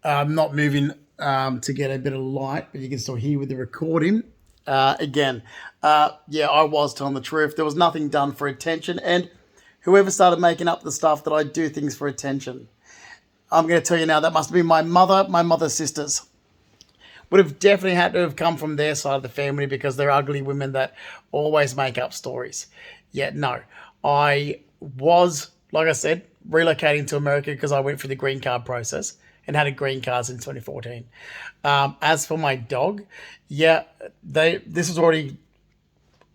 I'm not moving to get a bit of light, but you can still hear with the recording. Again, yeah, I was telling the truth. There was nothing done for attention, and whoever started making up the stuff that I do things for attention, I'm going to tell you now, that must have been my mother's sisters. Would have definitely had to have come from their side of the family because they're ugly women that always make up stories. Yet, no. I was, like I said, relocating to America because I went through the green card process and had a green card in 2014. As for my dog, yeah, this was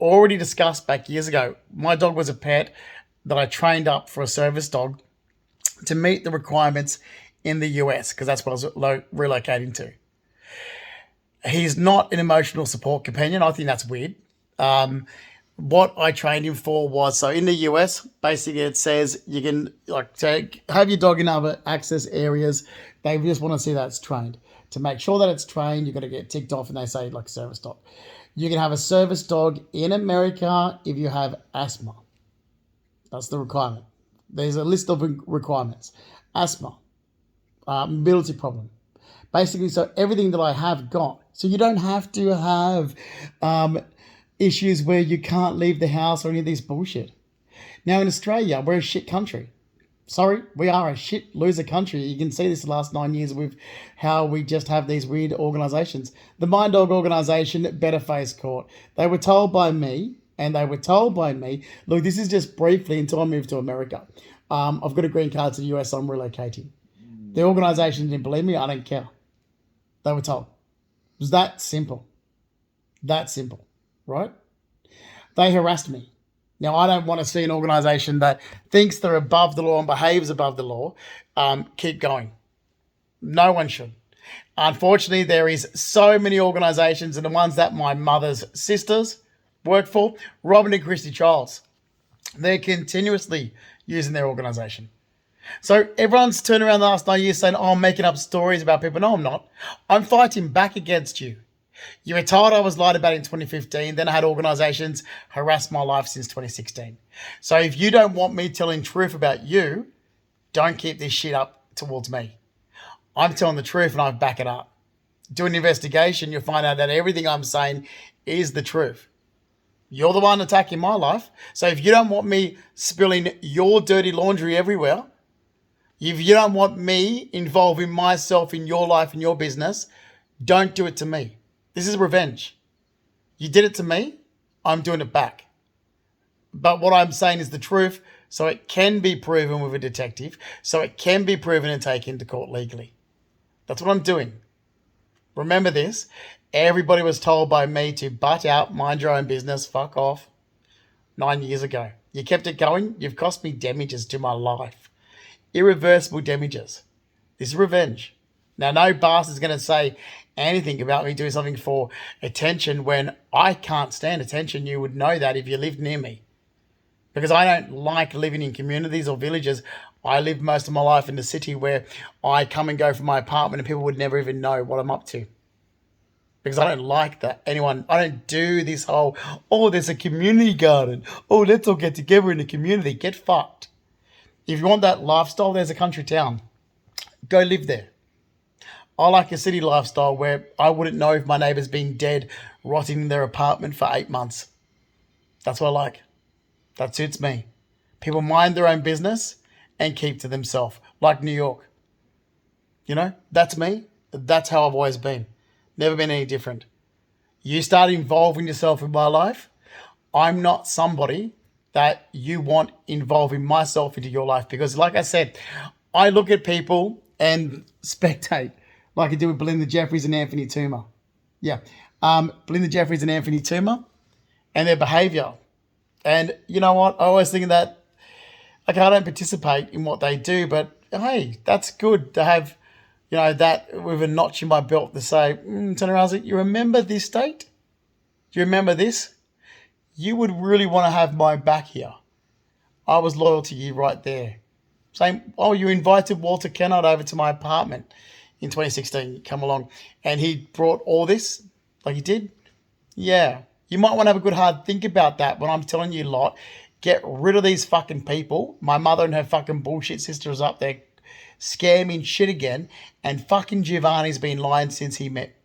already discussed back years ago. My dog was a pet that I trained up for a service dog to meet the requirements in the US because that's what I was relocating to. He's not an emotional support companion. I think that's weird. What I trained him for was, so in the US, basically it says you can have your dog in other access areas. They just want to see that it's trained. To make sure that it's trained, you've got to get ticked off, and they say like service dog. You can have a service dog in America if you have asthma. That's the requirement. There's a list of requirements. Asthma, mobility problem. Basically, so everything that I have got. So you don't have to have issues where you can't leave the house or any of this bullshit. Now in Australia, we're a shit country. Sorry, we are a shit loser country. You can see this the last 9 years with how we just have these weird organisations. The Mind Dog organisation, Better Face Court. They were told by me, look, this is just briefly until I move to America. I've got a green card to the US, so I'm relocating. The organisation didn't believe me. I don't care. They were told. It was that simple. That simple, right? They harassed me. Now, I don't want to see an organisation that thinks they're above the law and behaves above the law keep going. No one should. Unfortunately, there is so many organisations, and the ones that my mother's sisters work for, Robin and Christy Charles, they're continuously using their organisation. So everyone's turned around the last 9 years saying, oh, I'm making up stories about people. No, I'm not. I'm fighting back against you. You were told I was lied about in 2015. Then I had organisations harass my life since 2016. So if you don't want me telling truth about you, don't keep this shit up towards me. I'm telling the truth and I back it up. Do an investigation. You'll find out that everything I'm saying is the truth. You're the one attacking my life. So if you don't want me spilling your dirty laundry everywhere, if you don't want me involving myself in your life and your business, don't do it to me. This is revenge. You did it to me, I'm doing it back. But what I'm saying is the truth, so it can be proven with a detective, so it can be proven and taken to court legally. That's what I'm doing. Remember this. Everybody was told by me to butt out, mind your own business, fuck off, 9 years ago. You kept it going, you've cost me damages to my life. Irreversible damages. This is revenge. Now, no bastard's going to say anything about me doing something for attention when I can't stand attention. You would know that if you lived near me. Because I don't like living in communities or villages. I lived most of my life in the city where I come and go from my apartment and people would never even know what I'm up to. Because I don't like that. I don't do this whole, oh, there's a community garden. Oh, let's all get together in a community. Get fucked. If you want that lifestyle, there's a country town. Go live there. I like a city lifestyle where I wouldn't know if my neighbour's been dead, rotting in their apartment for 8 months. That's what I like. That suits me. People mind their own business and keep to themselves, like New York. You know, that's me. That's how I've always been. Never been any different. You start involving yourself in my life, I'm not somebody that you want involving myself into your life. Because like I said, I look at people and spectate like I do with Belinda Jeffries and Anthony Toomer. Yeah. Belinda Jeffries and Anthony Toomer and their behaviour. And you know what? I always think that, okay, I don't participate in what they do, but hey, that's good to have, you know, that with a notch in my belt to say, turn around and say, you remember this date? Do you remember this? You would really want to have my back here. I was loyal to you right there. Saying, oh, you invited Walter Kennard over to my apartment in 2016, come along, and he brought all this, like he did. Yeah, you might want to have a good hard think about that when I'm telling you a lot. Get rid of these fucking people. My mother and her fucking bullshit sister is up there scamming shit again, and fucking Giovanni's been lying since he met